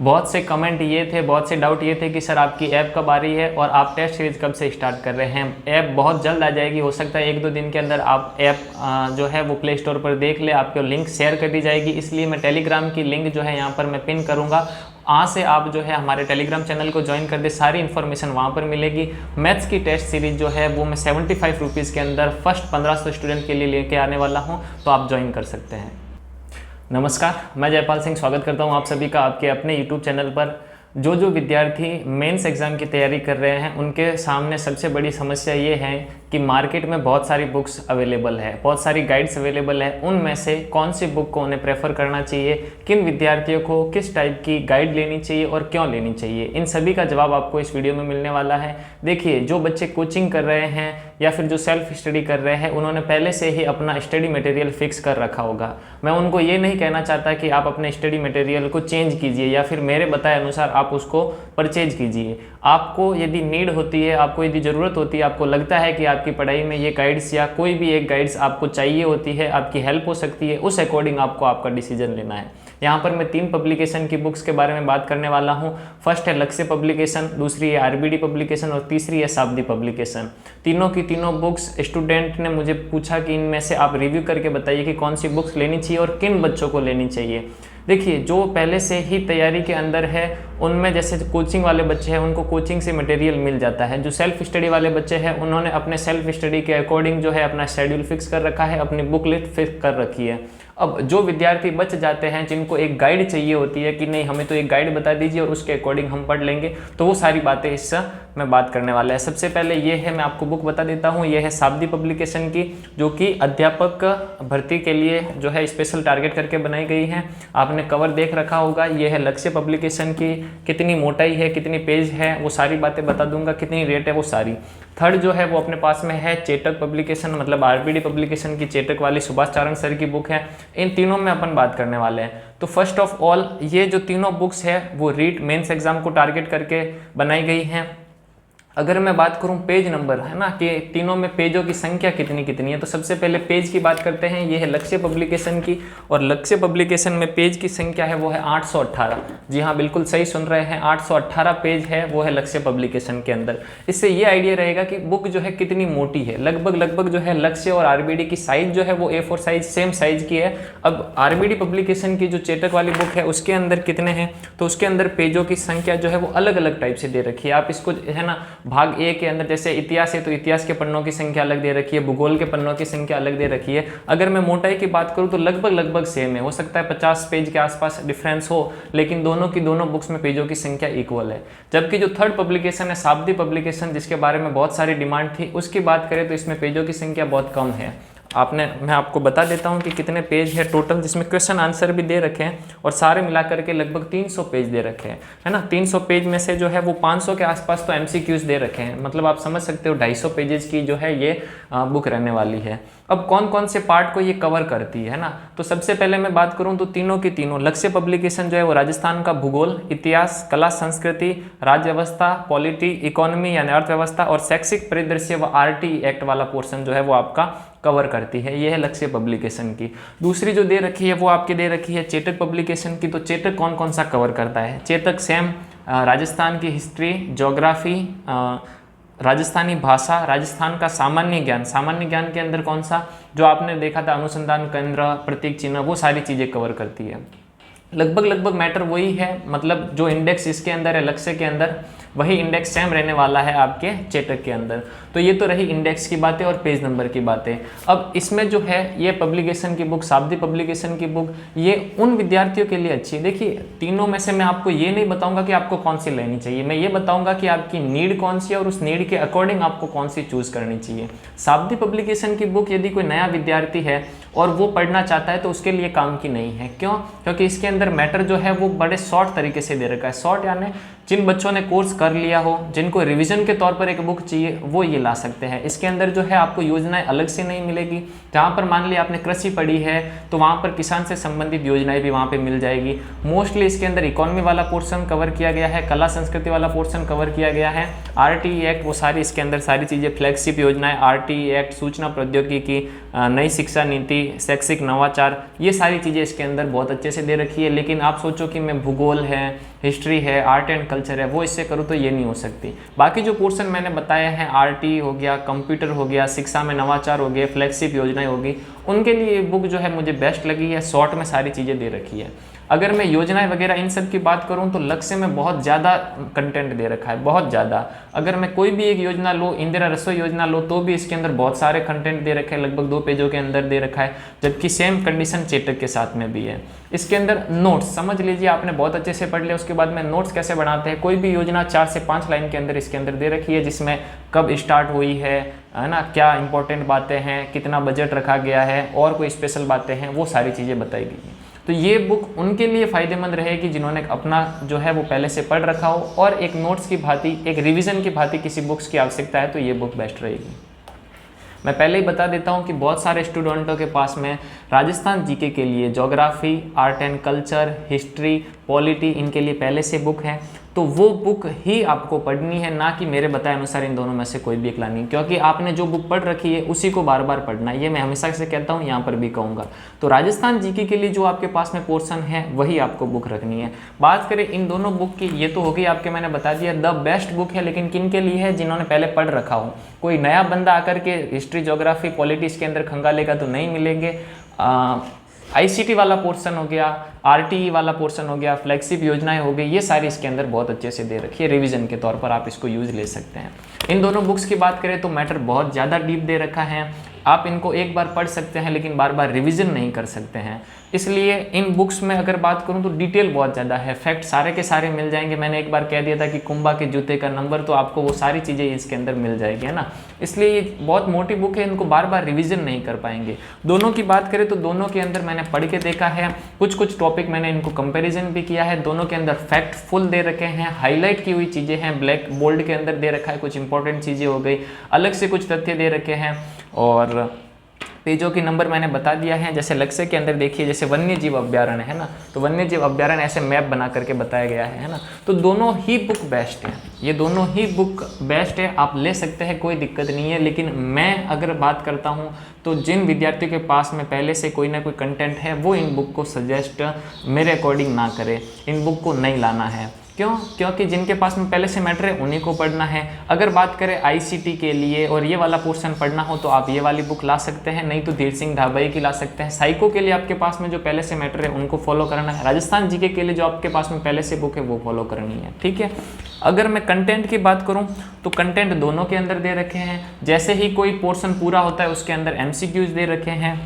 बहुत से कमेंट ये थे, बहुत से डाउट ये थे कि सर आपकी ऐप कब आ रही है और आप टेस्ट सीरीज कब से स्टार्ट कर रहे हैं। ऐप बहुत जल्द आ जाएगी, हो सकता है 1-2 दिन के अंदर आप ऐप जो है वो प्ले स्टोर पर देख ले, आपको लिंक शेयर कर दी जाएगी। इसलिए मैं टेलीग्राम की लिंक जो है यहाँ पर मैं पिन करूँगा, वहाँ से आप जो है हमारे टेलीग्राम चैनल को ज्वाइन कर दे, सारी इन्फॉर्मेशन वहाँ पर मिलेगी। मैथ्स की टेस्ट सीरीज जो है वो मैं 75 रुपीज़ के अंदर फर्स्ट 1500 स्टूडेंट के लिए लेके आने वाला हूँ, तो आप ज्वाइन कर सकते हैं। नमस्कार, मैं जयपाल सिंह स्वागत करता हूं आप सभी का आपके अपने YouTube चैनल पर। जो विद्यार्थी मेंस एग्ज़ाम की तैयारी कर रहे हैं उनके सामने सबसे बड़ी समस्या ये है कि मार्केट में बहुत सारी बुक्स अवेलेबल है, बहुत सारी गाइड्स अवेलेबल है। उनमें से कौन सी बुक को उन्हें प्रेफर करना चाहिए, किन विद्यार्थियों को किस टाइप की गाइड लेनी चाहिए और क्यों लेनी चाहिए, इन सभी का जवाब आपको इस वीडियो में मिलने वाला है। देखिए, जो बच्चे कोचिंग कर रहे हैं या फिर जो सेल्फ स्टडी कर रहे हैं, उन्होंने पहले से ही अपना स्टडी मटेरियल फिक्स कर रखा होगा। मैं उनको ये नहीं कहना चाहता कि आप अपने स्टडी मटेरियल को चेंज कीजिए या फिर मेरे बताए अनुसार आप उसको परचेज कीजिए। आपको यदि नीड होती है, आपको यदि ज़रूरत होती है, आपको लगता है कि आपकी पढ़ाई में ये गाइड्स या कोई भी एक गाइड्स आपको चाहिए होती है, आपकी हेल्प हो सकती है, उस अकॉर्डिंग आपको आपका डिसीजन लेना है। यहाँ पर मैं 3 पब्लिकेशन की बुक्स के बारे में बात करने वाला हूँ। फर्स्ट है लक्ष्य पब्लिकेशन, दूसरी है आरबीडी पब्लिकेशन और तीसरी है शाब्दी पब्लिकेशन। तीनों की तीनों बुक्स स्टूडेंट ने मुझे पूछा कि इनमें से आप रिव्यू करके बताइए कि कौन सी बुक्स लेनी चाहिए और किन बच्चों को लेनी चाहिए। देखिए, जो पहले से ही तैयारी के अंदर है उनमें जैसे कोचिंग वाले बच्चे हैं उनको कोचिंग से मटेरियल मिल जाता है। जो सेल्फ स्टडी वाले बच्चे हैं उन्होंने अपने सेल्फ स्टडी के अकॉर्डिंग जो है अपना शेड्यूल फिक्स कर रखा है, अपनी बुक लिस्ट फिक्स कर रखी है। अब जो विद्यार्थी बच जाते हैं जिनको एक गाइड चाहिए होती है कि नहीं हमें तो एक गाइड बता दीजिए और उसके अकॉर्डिंग हम पढ़ लेंगे, तो वो सारी बातें इससे मैं बात करने वाला है। सबसे पहले ये है, मैं आपको बुक बता देता हूँ, ये है शाब्दी पब्लिकेशन की, जो कि अध्यापक भर्ती के लिए जो है स्पेशल टारगेट करके बनाई गई है। आपने कवर देख रखा होगा। ये है लक्ष्य पब्लिकेशन की, कितनी मोटाई है, कितनी पेज है, वो सारी बातें बता दूंगा, कितनी रेट है वो सारी। थर्ड जो है वो अपने पास में है चेतक पब्लिकेशन, मतलब आरबीडी पब्लिकेशन की चेतक वाली सुभाष चारण सर की बुक है। इन तीनों में अपन बात करने वाले हैं। तो फर्स्ट ऑफ ऑल, ये जो तीनों बुक्स है वो रीट मेंस एग्जाम को टारगेट करके बनाई गई हैं। अगर मैं बात करूं पेज नंबर, है ना, कि तीनों में पेजों की संख्या कितनी कितनी है, तो सबसे पहले पेज की बात करते हैं। ये है लक्ष्य पब्लिकेशन की, और लक्ष्य पब्लिकेशन में पेज की संख्या है वो है 818। जी हाँ, बिल्कुल सही सुन रहे हैं, 818 पेज है वो है लक्ष्य पब्लिकेशन के अंदर। इससे ये आइडिया रहेगा कि बुक जो है कितनी मोटी है। लगभग जो है लक्ष्य और आरबीडी की साइज जो है वो A4 साइज सेम साइज की है। अब आरबीडी पब्लिकेशन की जो चेतक वाली बुक है उसके अंदर कितने हैं, तो उसके अंदर पेजों की संख्या जो है वो अलग अलग टाइप से दे रखी है। आप इसको है ना, भाग ए के अंदर जैसे इतिहास है तो इतिहास के पन्नों की संख्या अलग दे रखी है, भूगोल के पन्नों की संख्या अलग दे रखी है। अगर मैं मोटाई की बात करूं तो लगभग सेम है, हो सकता है 50 पेज के आसपास डिफरेंस हो, लेकिन दोनों की दोनों बुक्स में पेजों की संख्या इक्वल है। जबकि जो थर्ड पब्लिकेशन है शाब्दी पब्लिकेशन, जिसके बारे में बहुत सारी डिमांड थी, उसकी बात करें तो इसमें पेजों की संख्या बहुत कम है। मैं आपको बता देता हूं कि कितने पेज है टोटल, जिसमें क्वेश्चन आंसर भी दे रखे हैं और सारे मिलाकर के लगभग 300 पेज दे रखे हैं, है ना। 300 पेज में से जो है वो 500 के आसपास तो MCQs दे रखे हैं, मतलब आप समझ सकते हो 250 पेजेस की जो है ये बुक रहने वाली है। अब कौन कौन से पार्ट को ये कवर करती है ना, तो सबसे पहले मैं बात करूं तो तीनों की तीनों लक्ष्य पब्लिकेशन जो है वो राजस्थान का भूगोल, इतिहास, कला संस्कृति, राज्य व्यवस्था, पॉलिटी, इकोनॉमी यानी अर्थव्यवस्था और शैक्षिक परिदृश्य व RT एक्ट वाला पोर्शन जो है वो आपका कवर करती है। ये है लक्ष्य पब्लिकेशन की। दूसरी जो दे रखी है वो आपकी दे रखी है चेतक पब्लिकेशन की। तो चेतक कौन कौन सा कवर करता है? चेतक सेम राजस्थान की हिस्ट्री, ज्योग्राफी, राजस्थानी भाषा, राजस्थान का सामान्य ज्ञान के अंदर कौन सा, जो आपने देखा था अनुसंधान केंद्र, प्रतीक चिन्ह, वो सारी चीज़ें कवर करती है। लगभग मैटर वही है, मतलब जो इंडेक्स इसके अंदर है लक्ष्य के अंदर, वही इंडेक्स सेम रहने वाला है आपके चेतक के अंदर। तो ये तो रही इंडेक्स की बातें और पेज नंबर की बातें। अब इसमें जो है ये पब्लिकेशन की बुक, शाब्दी पब्लिकेशन की बुक, ये उन विद्यार्थियों के लिए अच्छी है। देखिए, तीनों में से मैं आपको ये नहीं बताऊंगा कि आपको कौन सी लेनी चाहिए, मैं ये बताऊंगा कि आपकी नीड कौन सी है और उस नीड के अकॉर्डिंग आपको कौन सी चूज करनी चाहिए। शाब्दी पब्लिकेशन की बुक यदि कोई नया विद्यार्थी है और वो पढ़ना चाहता है तो उसके लिए काम की नहीं है। क्यों? क्योंकि इसके अंदर मैटर जो है वो बड़े शॉर्ट तरीके से दे रखा है। शॉर्ट यानी जिन बच्चों ने कोर्स कर लिया हो, जिनको रिवीजन के तौर पर एक बुक चाहिए, वो ये ला सकते हैं। इसके अंदर जो है आपको योजनाएं अलग से नहीं मिलेगी। जहाँ पर मान लिया आपने कृषि पढ़ी है तो वहाँ पर किसान से संबंधित योजनाएं भी वहाँ पे मिल जाएगी। मोस्टली इसके अंदर इकोनॉमी वाला पोर्शन कवर किया गया है, कला संस्कृति वाला पोर्शन कवर किया गया है, RTE एक्ट, वो सारी इसके अंदर सारी चीज़ें, फ्लैगशिप योजनाएं, RTE एक्ट, सूचना प्रौद्योगिकी, नई शिक्षा नीति, शैक्षिक नवाचार, ये सारी चीज़ें इसके अंदर बहुत अच्छे से दे रखी है। लेकिन आप सोचो कि मैं भूगोल है हिस्ट्री है, आर्ट एंड कल्चर है, वो इससे करूँ तो ये नहीं हो सकती। बाकी जो पोर्शन मैंने बताया है, आरटी हो गया, कंप्यूटर हो गया, शिक्षा में नवाचार हो गए, फ्लैगशिप योजनाएं होगी, उनके लिए ये बुक जो है मुझे बेस्ट लगी है। शॉर्ट में सारी चीज़ें दे रखी है। अगर मैं योजनाएं वगैरह इन सब की बात करूं तो लक्ष्य में बहुत ज़्यादा कंटेंट दे रखा है, बहुत ज़्यादा। अगर मैं कोई भी एक योजना लो, इंदिरा रसोई योजना लो, तो भी इसके अंदर बहुत सारे कंटेंट दे रखे हैं, लगभग 2 पेजों के अंदर दे रखा है। जबकि सेम कंडीशन चेटक के साथ में भी है। इसके अंदर नोट्स समझ लीजिए, आपने बहुत अच्छे से पढ़ लिया, उसके बाद में नोट्स कैसे बनाते हैं। कोई भी योजना 4 से 5 लाइन के अंदर इसके अंदर दे रखी है, जिसमें कब स्टार्ट हुई है ना, क्या इंपॉर्टेंट बातें हैं, कितना बजट रखा गया है, और कोई स्पेशल बातें हैं, वो सारी चीज़ें बताई गई हैं। तो ये बुक उनके लिए फ़ायदेमंद रहेगी जिन्होंने अपना जो है वो पहले से पढ़ रखा हो, और एक नोट्स की भांति, एक रिवीजन की भांति किसी बुक्स की आवश्यकता है तो ये बुक बेस्ट रहेगी। मैं पहले ही बता देता हूँ कि बहुत सारे स्टूडेंटों के पास में राजस्थान जीके के लिए geography, art and culture, history, polity, इनके लिए पहले से बुक है, तो वो बुक ही आपको पढ़नी है, ना कि मेरे बताए अनुसार इन दोनों में से कोई भी एक लानी, क्योंकि आपने जो बुक पढ़ रखी है उसी को बार बार पढ़ना है। ये मैं हमेशा से कहता हूँ, यहाँ पर भी कहूँगा। तो राजस्थान जीके के लिए जो आपके पास में पोर्शन है वही आपको बुक रखनी है। बात करें इन दोनों बुक की, ये तो हो गई आपके, मैंने बता दिया द बेस्ट बुक है, लेकिन किन के लिए है? जिन्होंने पहले पढ़ रखा हो। कोई नया बंदा आकर के हिस्ट्री, ज्योग्राफी, पॉलिटिक्स के अंदर खंगालेगा तो नहीं मिलेंगे। आईसीटी वाला पोर्शन हो गया, आरटीई वाला पोर्शन हो गया, फ्लैगशिप योजनाएं हो गई, ये सारी इसके अंदर बहुत अच्छे से दे रखी है। रिवीजन के तौर पर आप इसको यूज ले सकते हैं। इन दोनों बुक्स की बात करें तो मैटर बहुत ज़्यादा डीप दे रखा है। आप इनको एक बार पढ़ सकते हैं, लेकिन बार बार रिवीजन नहीं कर सकते हैं। इसलिए इन बुक्स में अगर बात करूं तो डिटेल बहुत ज़्यादा है, फैक्ट सारे के सारे मिल जाएंगे। मैंने एक बार कह दिया था कि कुंभा के जूते का नंबर, तो आपको वो सारी चीज़ें इसके अंदर मिल जाएगी, है ना। इसलिए ये बहुत मोटी बुक है, इनको बार बार रिवीजन नहीं कर पाएंगे। दोनों की बात करें तो दोनों के अंदर मैंने पढ़ के देखा है, कुछ टॉपिक मैंने इनको कंपेरिजन भी किया है। दोनों के अंदर फैक्ट फुल दे रखे हैं, हाईलाइट की हुई चीज़ें हैं, ब्लैक बोल्ड के अंदर दे रखा है, कुछ इंपॉर्टेंट चीज़ें हो गई, अलग से कुछ तथ्य दे रखे हैं, और पेजों की नंबर मैंने बता दिया है। जैसे लक्ष्य के अंदर देखिए, जैसे वन्य जीव अभ्यारण्य है ना, तो वन्य जीव अभ्यारण्य ऐसे मैप बना करके बताया गया है ना। तो दोनों ही बुक बेस्ट है, ये दोनों ही बुक बेस्ट है, आप ले सकते हैं, कोई दिक्कत नहीं है। लेकिन मैं अगर बात करता हूँ तो जिन विद्यार्थियों के पास में पहले से कोई ना कोई कंटेंट है, वो इन बुक को सजेस्ट मेरे अकॉर्डिंग ना करें, इन बुक को नहीं लाना है। क्यों? क्योंकि जिनके पास में पहले से मैटर है उन्हीं को पढ़ना है। अगर बात करें आईसीटी के लिए और ये वाला पोर्शन पढ़ना हो तो आप ये वाली बुक ला सकते हैं, नहीं तो धीर सिंह ढाबई की ला सकते हैं। साइको के लिए आपके पास में जो पहले से मैटर है उनको फॉलो करना है। राजस्थान जीके के लिए जो आपके पास में पहले से बुक है वो फॉलो करनी है, ठीक है। अगर मैं कंटेंट की बात करूं तो कंटेंट दोनों के अंदर दे रखे हैं। जैसे ही कोई पोर्शन पूरा होता है उसके अंदर एमसीक्यूज दे रखे हैं।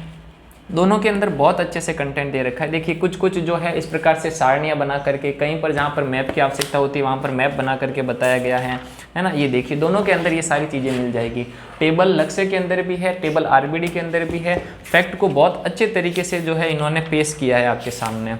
दोनों के अंदर बहुत अच्छे से कंटेंट दे रखा है। देखिए कुछ जो है इस प्रकार से सारणियाँ बना करके, कहीं पर जहाँ पर मैप की आवश्यकता होती है वहाँ पर मैप बना करके बताया गया है ना। ये देखिए दोनों के अंदर ये सारी चीज़ें मिल जाएगी। टेबल लक्ष्य के अंदर भी है, टेबल आरबीडी के अंदर भी है। फैक्ट को बहुत अच्छे तरीके से जो है इन्होंने पेश किया है आपके सामने।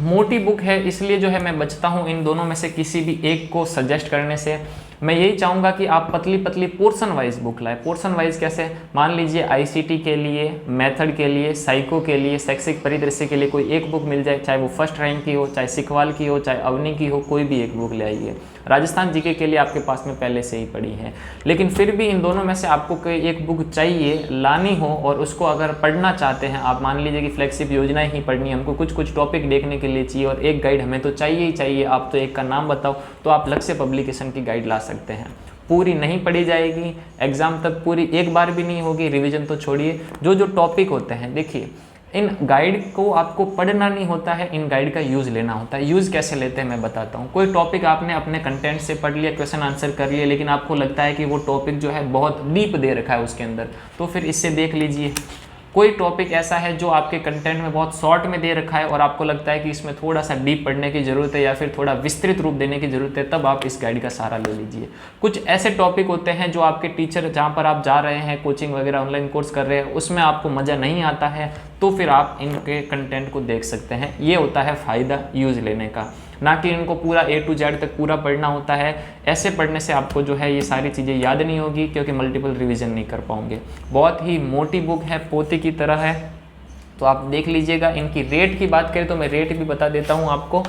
मोटी बुक है, इसलिए जो है मैं बचता हूँ इन दोनों में से किसी भी एक को सजेस्ट करने से। मैं यही चाहूँगा कि आप पतली पतली पोर्शन वाइज बुक लाए। पोर्शन वाइज कैसे? मान लीजिए आईसीटी के लिए, मेथड के लिए, साइको के लिए, शैक्षिक परिदृश्य के लिए कोई एक बुक मिल जाए, चाहे वो फर्स्ट रैंक की हो, चाहे सिखवाल की हो, चाहे अवनी की हो, कोई भी एक बुक ले आइए। राजस्थान जीके के लिए आपके पास में पहले से ही पड़ी है, लेकिन फिर भी इन दोनों में से आपको कोई एक बुक चाहिए लानी हो और उसको अगर पढ़ना चाहते हैं आप, मान लीजिए कि फ्लैगशिप योजनाएं ही पढ़नी है, हमको कुछ टॉपिक देखने के लिए चाहिए और एक गाइड हमें तो चाहिए ही चाहिए, आप तो एक का नाम बताओ, तो आप लक्ष्य पब्लिकेशन की गाइड ला सकते हैं। पूरी नहीं पढ़ी जाएगी, एग्जाम तक पूरी एक बार भी नहीं होगी, रिवीजन तो छोड़िए। जो टॉपिक होते हैं, देखिए इन गाइड को आपको पढ़ना नहीं होता है, इन गाइड का यूज़ लेना होता है। यूज़ कैसे लेते हैं मैं बताता हूँ। कोई टॉपिक आपने अपने कंटेंट से पढ़ लिया, क्वेश्चन आंसर कर लिया, लेकिन आपको लगता है कि वो टॉपिक जो है बहुत डीप दे रखा है उसके अंदर, तो फिर इससे देख लीजिए। कोई टॉपिक ऐसा है जो आपके कंटेंट में बहुत शॉर्ट में दे रखा है और आपको लगता है कि इसमें थोड़ा सा डीप पढ़ने की ज़रूरत है या फिर थोड़ा विस्तृत रूप देने की ज़रूरत है, तब आप इस गाइड का सहारा ले लीजिए। कुछ ऐसे टॉपिक होते हैं जो आपके टीचर, जहाँ पर आप जा रहे हैं, कोचिंग वगैरह ऑनलाइन कोर्स कर रहे हैं, उसमें आपको मज़ा नहीं आता है, तो फिर आप इनके कंटेंट को देख सकते हैं। ये होता है फ़ायदा यूज़ लेने का, ना कि इनको पूरा A to Z तक पूरा पढ़ना होता है। ऐसे पढ़ने से आपको जो है ये सारी चीज़ें याद नहीं होगी, क्योंकि मल्टीपल रिवीजन नहीं कर पाओगे। बहुत ही मोटी बुक है, पोते की तरह है, तो आप देख लीजिएगा। इनकी रेट की बात करें तो मैं रेट भी बता देता हूँ आपको।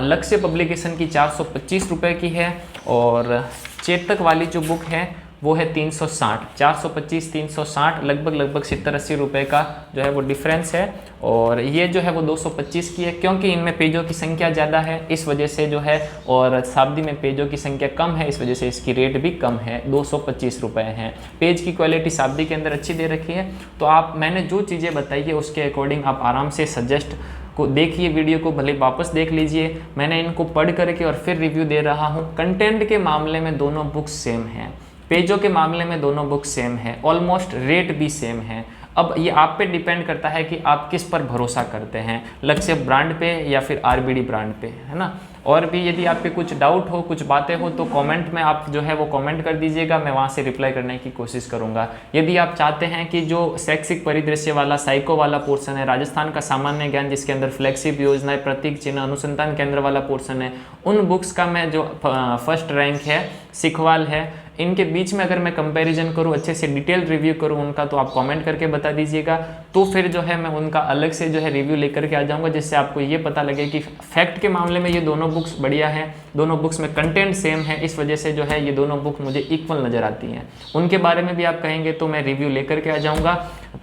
लक्ष्य पब्लिकेशन की 425 रुपये की है, और चेतक वाली जो बुक है वो है 360, 425 360 लगभग 70-80 रुपये का जो है वो डिफरेंस है। और ये जो है वो 225 की है, क्योंकि इनमें पेजों की संख्या ज़्यादा है इस वजह से जो है, और शाब्दी में पेजों की संख्या कम है इस वजह से इसकी रेट भी कम है, 225 रुपये हैं। पेज की क्वालिटी शाब्दी के अंदर अच्छी दे रखी है। तो आप मैंने जो चीज़ें बताई है उसके अकॉर्डिंग आप आराम से सजेस्ट को देखिए, वीडियो को भले वापस देख लीजिए। मैंने इनको पढ़ करके और फिर रिव्यू दे रहा हूँ। कंटेंट के मामले में दोनों बुक्स सेम हैं, पेजों के मामले में दोनों बुक्स सेम है, ऑलमोस्ट रेट भी सेम है। अब ये आप पे डिपेंड करता है कि आप किस पर भरोसा करते हैं, लक्ष्य ब्रांड पे या फिर आरबीडी ब्रांड पे, है ना। और भी यदि आप पे कुछ डाउट हो, कुछ बातें हो तो कमेंट में आप जो है वो कमेंट कर दीजिएगा, मैं वहाँ से रिप्लाई करने की कोशिश करूँगा। यदि आप चाहते हैं कि जो शैक्षिक परिदृश्य वाला साइको वाला पोर्शन है, राजस्थान का सामान्य ज्ञान जिसके अंदर फ्लैगशिप योजनाएं, प्रतीक चिन्ह, अनुसंधान केंद्र वाला पोर्शन है, उन बुक्स का मैं जो फर्स्ट रैंक है, सिखवाल है, इनके बीच में अगर मैं कंपैरिजन करूं, अच्छे से डिटेल रिव्यू करूं उनका, तो आप कमेंट करके बता दीजिएगा। तो फिर जो है मैं उनका अलग से जो है रिव्यू लेकर के आ जाऊंगा, जिससे आपको ये पता लगे कि फैक्ट के मामले में ये दोनों बुक्स बढ़िया हैं, दोनों बुक्स में कंटेंट सेम है, इस वजह से जो है ये दोनों बुक मुझे इक्वल नज़र आती हैं। उनके बारे में भी आप कहेंगे तो मैं रिव्यू लेकर के आ जाऊँगा।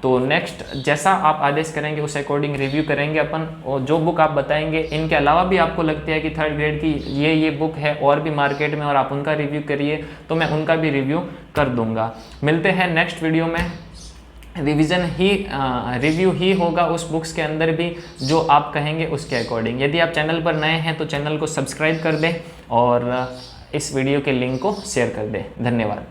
तो नेक्स्ट जैसा आप आदेश करेंगे उस अकॉर्डिंग रिव्यू करेंगे अपन। और जो बुक आप बताएंगे, इनके अलावा भी आपको लगती है कि थर्ड ग्रेड की ये बुक है और भी मार्केट में, और आप उनका रिव्यू करिए तो मैं उनका भी रिव्यू कर दूंगा। मिलते हैं नेक्स्ट वीडियो में। रिव्यू ही होगा उस बुक्स के अंदर भी जो आप कहेंगे उसके अकॉर्डिंग। यदि आप चैनल पर नए हैं तो चैनल को सब्सक्राइब कर दें और इस वीडियो के लिंक को शेयर कर दें। धन्यवाद।